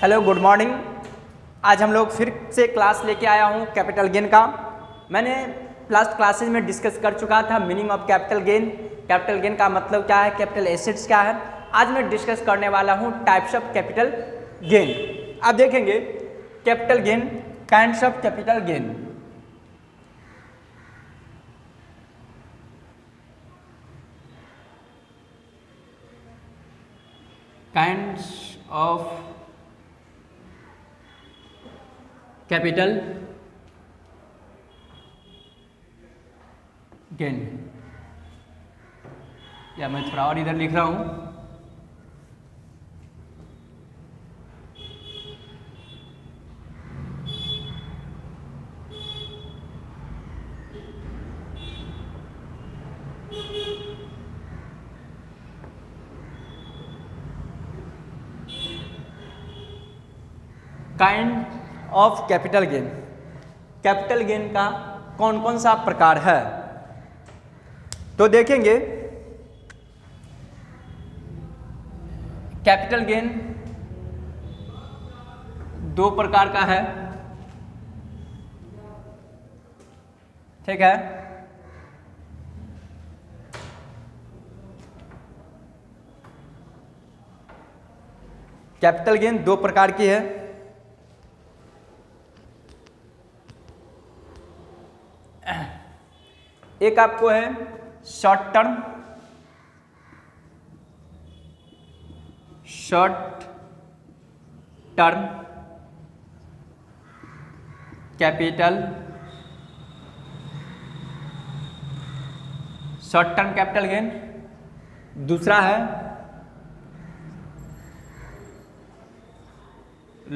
Hello good morning. आज हम लोग फिर से क्लास लेके आया हूँ कैपिटल गेन का। मैंने लास्ट क्लासेज में डिस्कस कर चुका था meaning of capital gain. Capital gain का मतलब क्या है, कैपिटल एसेट्स क्या है। आज मैं डिस्कस करने वाला हूँ टाइप्स ऑफ कैपिटल गेन। आप देखेंगे capital gain, kinds of capital gain. Kinds of capital gain, या मैं थोड़ा और इधर लिख रहा हूं। Kind of capital gain. Capital gain का कौन कौन सा प्रकार है तो देखेंगे। कैपिटल गेन दो प्रकार का है, ठीक है। कैपिटल गेन दो प्रकार की है। एक आपको है short term capital, short term capital gain. दूसरा है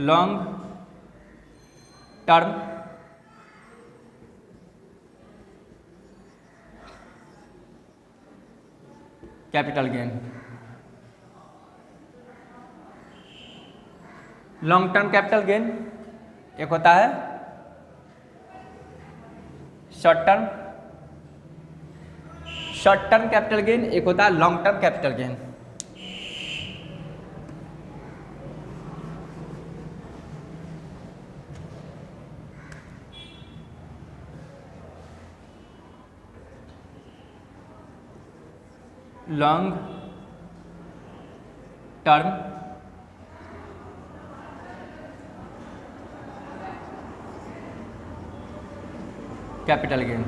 long term capital gain. Long term capital gain एक होता है शॉर्ट टर्म कैपिटल गेन, एक होता है long term capital gain. Long term capital gain.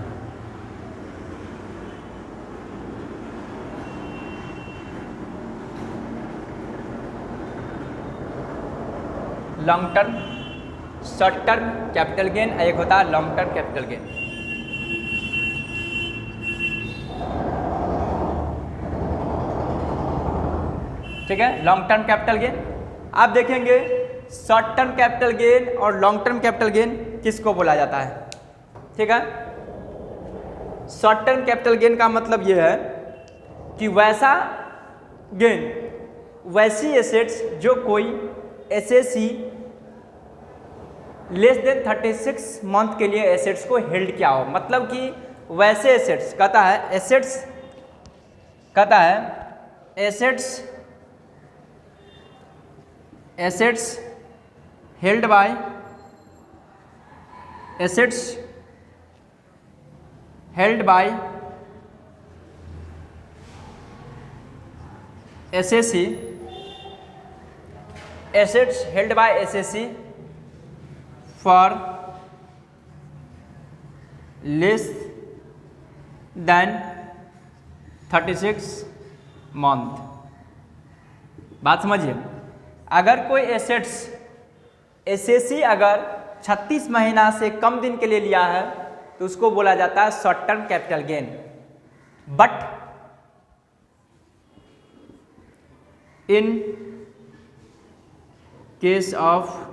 Long term, short term capital gain, एक होता है लॉन्ग टर्म कैपिटल गेन। ठीक है, लॉन्ग टर्म कैपिटल गेन। आप देखेंगे शॉर्ट टर्म कैपिटल गेन और लॉन्ग टर्म कैपिटल गेन किसको बोला जाता है, ठीक है। शॉर्ट टर्म कैपिटल गेन का मतलब यह है कि वैसा गेन, वैसी एसेट्स जो कोई एसएसी लेस देन 36 मंथ के लिए एसेट्स को हेल्ड किया हो। मतलब कि वैसे एसेट्स कहता है, assets held by SSC for less than 36 month. बात समझिए, अगर कोई एसेट्स एसएसी अगर 36 महीना से कम दिन के लिए लिया है तो उसको बोला जाता है short term capital gain. But in case of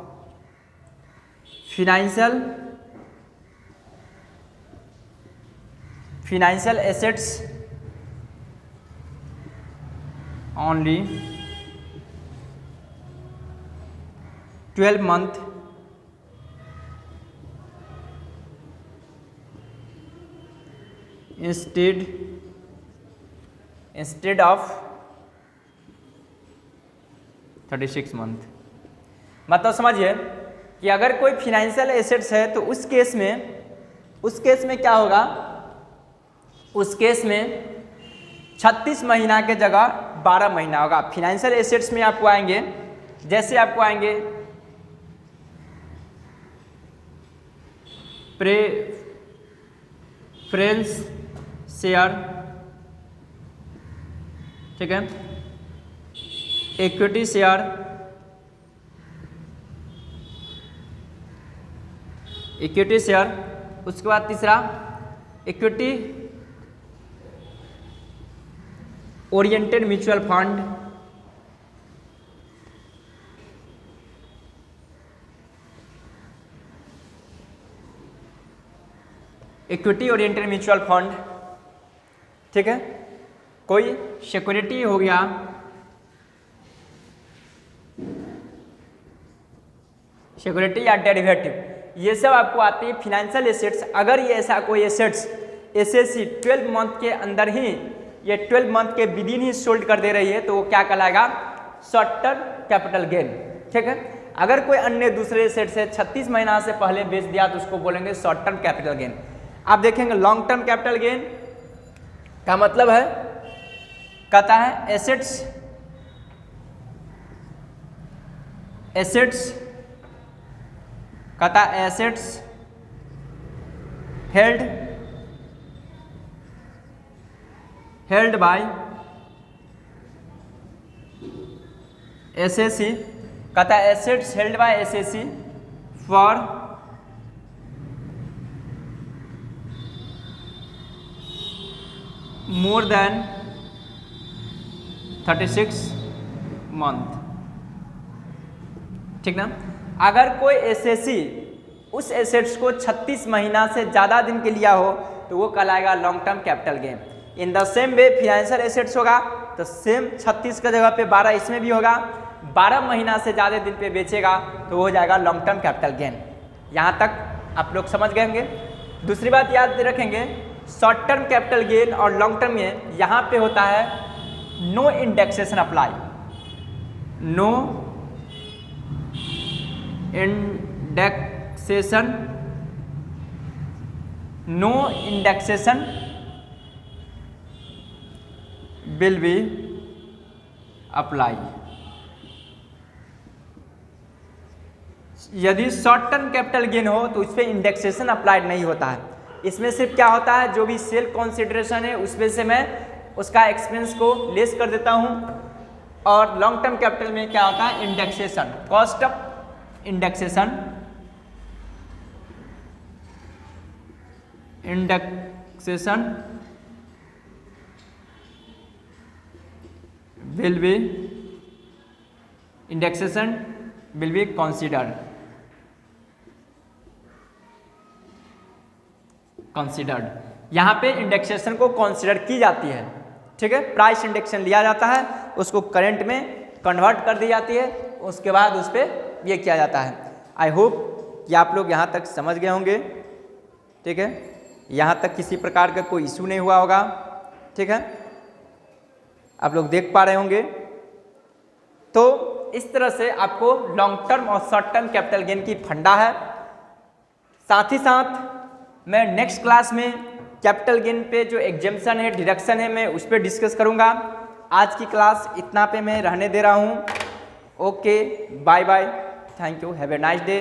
financial assets only 12 month instead of 36 month। मतलब समझिए कि अगर कोई फिनेंशियल एसेट्स है तो उस केस में क्या होगा, उस केस में 36 महीना के जगह 12 महीना होगा। फिनेंशियल एसेट्स में आपको आएंगे, जैसे आपको आएंगे प्रेफरेंस शेयर, ठीक है, इक्विटी शेयर, उसके बाद तीसरा equity oriented mutual fund, equity oriented mutual fund, ठीक है, कोई सिक्योरिटी हो गया, सिक्योरिटी या डेरिवेटिव, ये सब आपको आती है फिनेंशियल एसेट्स। अगर ये ऐसा कोई एसेट्स एसएससी 12 मंथ के अंदर ही, ये 12 मंथ के विदिन ही सोल्ड कर दे रही है तो वो क्या कहलाएगा, शॉर्ट टर्म कैपिटल गेन, ठीक है। अगर कोई अन्य दूसरे एसेट्स है 36 महीना से पहले बेच दिया तो उसको बोलेंगे शॉर्ट टर्म कैपिटल गेन। आप देखेंगे लॉन्ग टर्म कैपिटल गेन का मतलब है, कहता है एसेट्स कहता है एसेट्स हेल्ड बाय एसएससी, कहता है assets held by SSC for more than 36 month, ठीक ना। अगर कोई एसएससी उस एसेट्स को 36 महीना से ज़्यादा दिन के लिया हो तो वो कहलाएगा long term capital gain. In the same way financial assets होगा तो सेम 36 की जगह पे 12 इसमें भी होगा, 12 महीना से ज़्यादा दिन पे बेचेगा तो वो हो जाएगा लॉन्ग टर्म कैपिटल गेन। यहाँ तक आप लोग समझ गए होंगे। दूसरी बात याद रखेंगे, शॉर्ट टर्म कैपिटल गेन और लॉन्ग टर्म में यहाँ पे होता है no indexation apply, no indexation will be apply. यदि शॉर्ट टर्म कैपिटल गेन हो तो उस पर इंडेक्सेशन अप्लाइड नहीं होता है। इसमें सिर्फ क्या होता है, जो भी सेल कॉन्सिडरेशन है उसमें से मैं उसका एक्सपेंस को लेस कर देता हूँ। और लॉन्ग टर्म कैपिटल में क्या होता है, indexation, cost of indexation will be considered। यहाँ पे इंडेक्सेशन को कंसिडर की जाती है, ठीक है। प्राइस इंडेक्शन लिया जाता है, उसको करंट में कन्वर्ट कर दी जाती है, उसके बाद उस पर ये किया जाता है। आई होप कि आप लोग यहाँ तक समझ गए होंगे, ठीक है। यहाँ तक किसी प्रकार का कोई इशू नहीं हुआ होगा, ठीक है। आप लोग देख पा रहे होंगे। तो इस तरह से आपको लॉन्ग टर्म और शॉर्ट टर्म कैपिटल गेन की फंडा है। साथ ही साथ मैं नेक्स्ट क्लास में कैपिटल गेन पे जो एग्जेम्पशन है, डिडक्शन है, मैं उस पर डिस्कस करूँगा। आज की क्लास इतना पे मैं रहने दे रहा हूँ। Okay, bye bye, thank you, have a nice day.